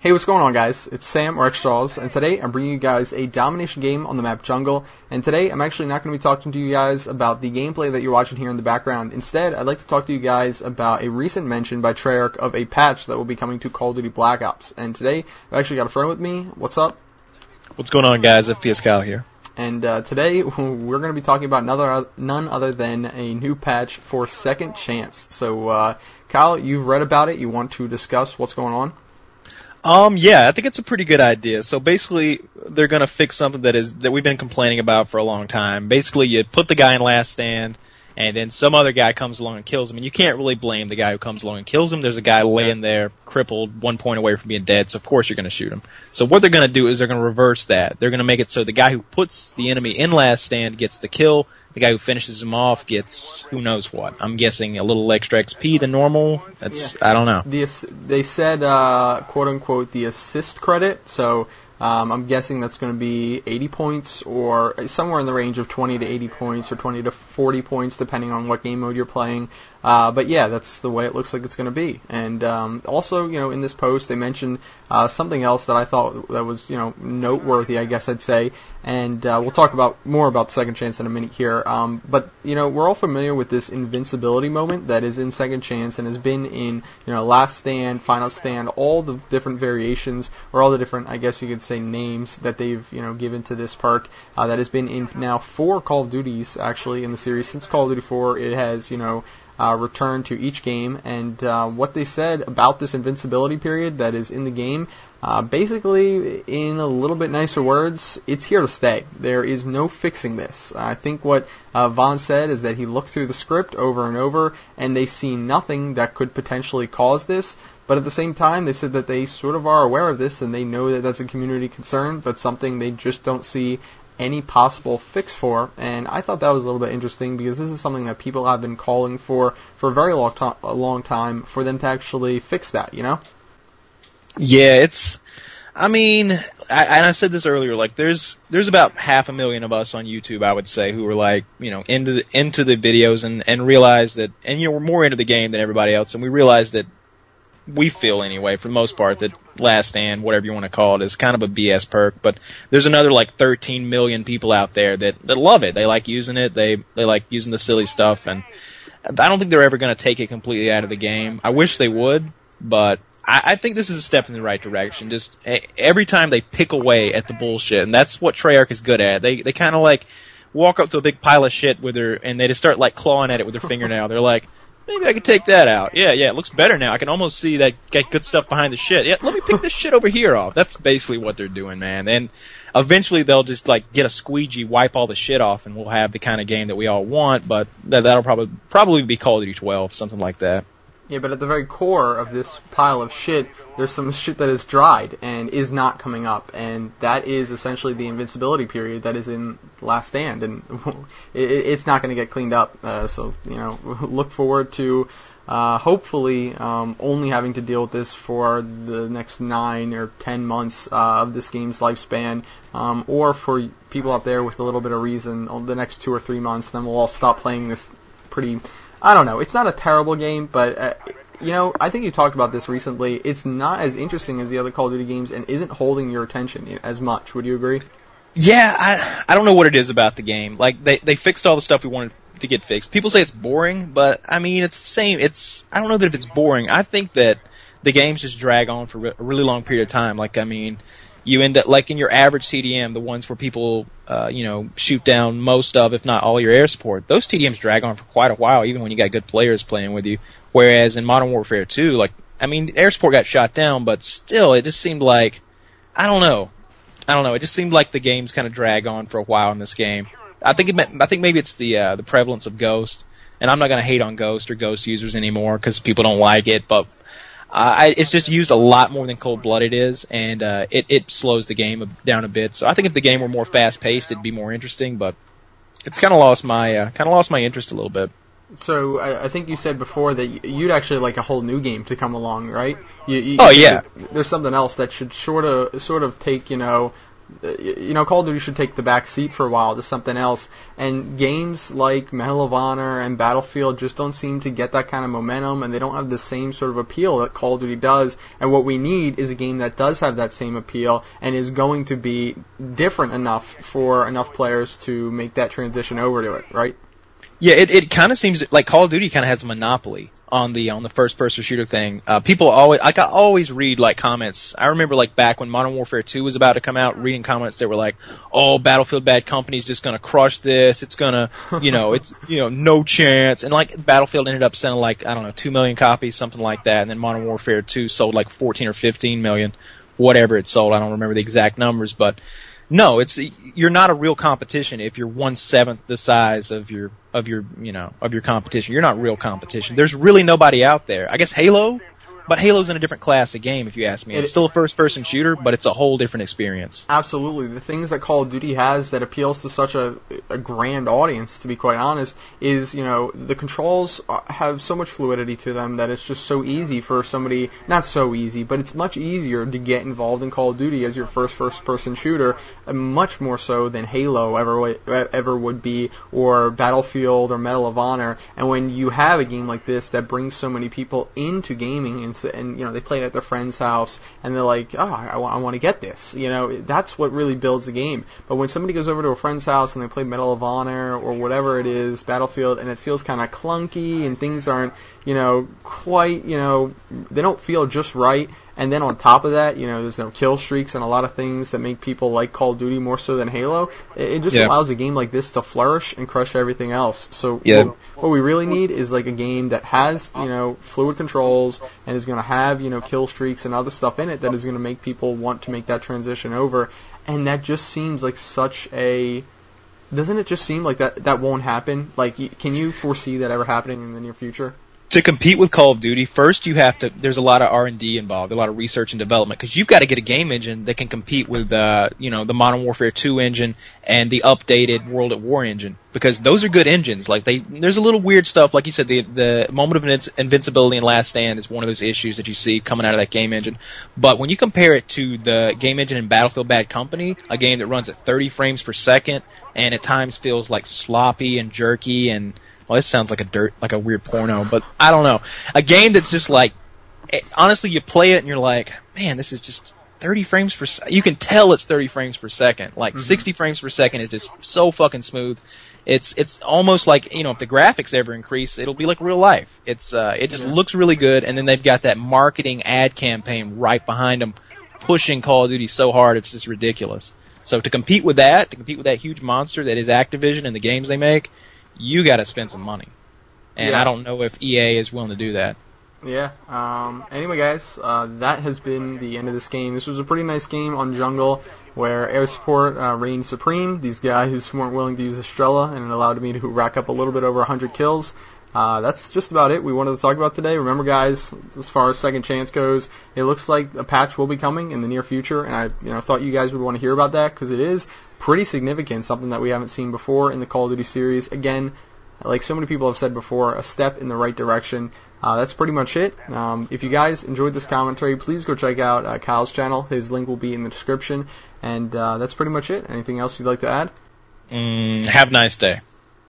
Hey, what's going on, guys? It's Sam, or xJawz, and today I'm bringing you guys a Domination game on the map Jungle. And today I'm actually not going to be talking to you guys about the gameplay that you're watching here in the background. Instead, I'd like to talk to you guys about a recent mention by Treyarch of a patch that will be coming to Call of Duty Black Ops. And today I've actually got a friend with me. What's up? What's going on, guys? FPS Kyle here. And today we're going to be talking about none other than a new patch for Second Chance. So, Kyle, you've read about it. You want to discuss what's going on? Yeah, I think it's a pretty good idea. So basically, they're going to fix something that we've been complaining about for a long time. Basically, you put the guy in last stand, and then some other guy comes along and kills him, and you can't really blame the guy who comes along and kills him. There's a guy laying there, crippled, 1 point away from being dead, so of course you're going to shoot him. So what they're going to do is they're going to reverse that. They're going to make it so the guy who puts the enemy in last stand gets the kill. The guy who finishes him off gets who knows what. I'm guessing a little extra XP than normal. I don't know. They said, quote unquote, the assist credit. So I'm guessing that's going to be 80 points or somewhere in the range of 20 to 80 points or 20 to 40 points depending on what game mode you're playing. But yeah, that's the way it looks like it's going to be. And also, in this post they mentioned something else that I thought that was, noteworthy, I guess I'd say. And we'll talk more about Second Chance in a minute here. But we're all familiar with this invincibility moment that is in Second Chance and has been in Last Stand, Final Stand, all the different variations or all the different, I guess you could say, names that they've given to this perk. That has been in now 4 Call of Duties actually in the series since Call of Duty 4. It has returned to each game, and what they said about this invincibility period that is in the game, basically, in a little bit nicer words, it's here to stay. There is no fixing this. I think what Vaughn said is that he looked through the script over and over, and they see nothing that could potentially cause this. But at the same time, they said that they sort of are aware of this, and they know that that's a community concern, but something they just don't see any possible fix for. And I thought that was a little bit interesting because this is something that people have been calling for a very long time for them to actually fix that, Yeah, I said this earlier, like there's about 500,000 of us on YouTube, I would say, who are like, into the videos and realize that, and we're more into the game than everybody else, and we realize that we feel anyway, for the most part, that Last Stand, whatever you want to call it, is kind of a BS perk. But there's another like 13 million people out there that love it. They like using it. They like using the silly stuff, and I don't think they're ever going to take it completely out of the game. I wish they would, but I think this is a step in the right direction. Just every time they pick away at the bullshit, and that's what Treyarch is good at. They kind of like walk up to a big pile of shit and they just start like clawing at it with their fingernail. They're like, maybe I could take that out. Yeah, it looks better now. I can almost see that get good stuff behind the shit. Yeah, let me pick this shit over here off. That's basically what they're doing, man. And eventually they'll just like get a squeegee, wipe all the shit off, and we'll have the kind of game that we all want. But that'll probably be Call of Duty 12, something like that. Yeah, but at the very core of this pile of shit, there's some shit that is dried and is not coming up, and that is essentially the invincibility period that is in Last Stand, and it's not going to get cleaned up. So look forward to hopefully only having to deal with this for the next 9 or 10 months of this game's lifespan, or for people out there with a little bit of reason, the next 2 or 3 months. Then we'll all stop playing this pretty. I don't know. It's not a terrible game, but, I think you talked about this recently. It's not as interesting as the other Call of Duty games and isn't holding your attention as much. Would you agree? Yeah, I don't know what it is about the game. Like, they fixed all the stuff we wanted to get fixed. People say it's boring, but, it's the same. I don't know that if it's boring. I think that the games just drag on for a really long period of time. Like, you end up, like in your average TDM, the ones where people, shoot down most of, if not all, your air support, those TDMs drag on for quite a while, even when you got good players playing with you. Whereas in Modern Warfare 2, air support got shot down, but still, it just seemed like, I don't know, it just seemed like the games kind of drag on for a while in this game. I think maybe it's the prevalence of Ghost, and I'm not going to hate on Ghost or Ghost users anymore, because people don't like it, but it's just used a lot more than Cold-Blooded is, and it slows the game down a bit. So I think if the game were more fast-paced, it'd be more interesting. But it's kind of lost my interest a little bit. So I think you said before that you'd actually like a whole new game to come along, right? Yeah. There's something else that should sort of take Call of Duty should take the back seat for a while to something else. And games like Medal of Honor and Battlefield just don't seem to get that kind of momentum, and they don't have the same sort of appeal that Call of Duty does. And what we need is a game that does have that same appeal and is going to be different enough for enough players to make that transition over to it, right? Yeah, it kind of seems like Call of Duty kind of has a monopoly on the first person shooter thing. People always, I always read like comments. I remember like back when Modern Warfare 2 was about to come out, reading comments that were like, "Oh, Battlefield Bad Company's just gonna crush this. It's gonna, it's no chance." And like Battlefield ended up selling like, I don't know, 2 million copies, something like that. And then Modern Warfare 2 sold like 14 or 15 million, whatever it sold. I don't remember the exact numbers, but no, you're not a real competition if you're 1/7 the size of your competition. You're not real competition. There's really nobody out there. I guess Halo, but Halo's in a different class of game, if you ask me. It's still a first-person shooter, but it's a whole different experience. Absolutely. The things that Call of Duty has that appeals to such a grand audience, to be quite honest, is, the controls have so much fluidity to them that it's just so easy for somebody, not so easy, but it's much easier to get involved in Call of Duty as your first-person shooter, much more so than Halo ever would be, or Battlefield or Medal of Honor. And when you have a game like this that brings so many people into gaming, and they play it at their friend's house, and they're like, "Oh, I want to get this." That's what really builds the game. But when somebody goes over to a friend's house and they play Medal of Honor or whatever it is, Battlefield, and it feels kind of clunky and things aren't, quite, they don't feel just right. And then on top of that, there's no kill streaks and a lot of things that make people like Call of Duty more so than Halo. It just allows a game like this to flourish and crush everything else. So what we really need is like a game that has, fluid controls and is going to have, kill streaks and other stuff in it that is going to make people want to make that transition over. And that just seems like doesn't it just seem like that won't happen? Like, can you foresee that ever happening in the near future? To compete with Call of Duty, first there's a lot of R&D involved, a lot of research and development, because you've got to get a game engine that can compete with, the Modern Warfare 2 engine and the updated World at War engine, because those are good engines. Like there's a little weird stuff, like you said, the moment of invincibility in Last Stand is one of those issues that you see coming out of that game engine. But when you compare it to the game engine in Battlefield Bad Company, a game that runs at 30 frames per second and at times feels like sloppy and jerky and, well, this sounds like a weird porno, but I don't know. A game that's just like, honestly, you play it and you're like, man, this is just 30 frames per second. You can tell it's 30 frames per second. Like 60 frames per second is just so fucking smooth. It's almost like, if the graphics ever increase, it'll be like real life. It just looks really good, and then they've got that marketing ad campaign right behind them, pushing Call of Duty so hard it's just ridiculous. So to compete with that huge monster that is Activision and the games they make, you got to spend some money, and I don't know if EA is willing to do that. Yeah. Anyway, guys, that has been the end of this game. This was a pretty nice game on Jungle, where air support reigned supreme. These guys weren't willing to use Estrella, and it allowed me to rack up a little bit over 100 kills. That's just about it we wanted to talk about today. Remember, guys, as far as Second Chance goes, it looks like a patch will be coming in the near future, and I thought you guys would want to hear about that, because it is pretty significant, something that we haven't seen before in the Call of Duty series. Again, like so many people have said before, a step in the right direction. That's pretty much it. If you guys enjoyed this commentary, please go check out Kyle's channel. His link will be in the description. And that's pretty much it. Anything else you'd like to add? Have a nice day.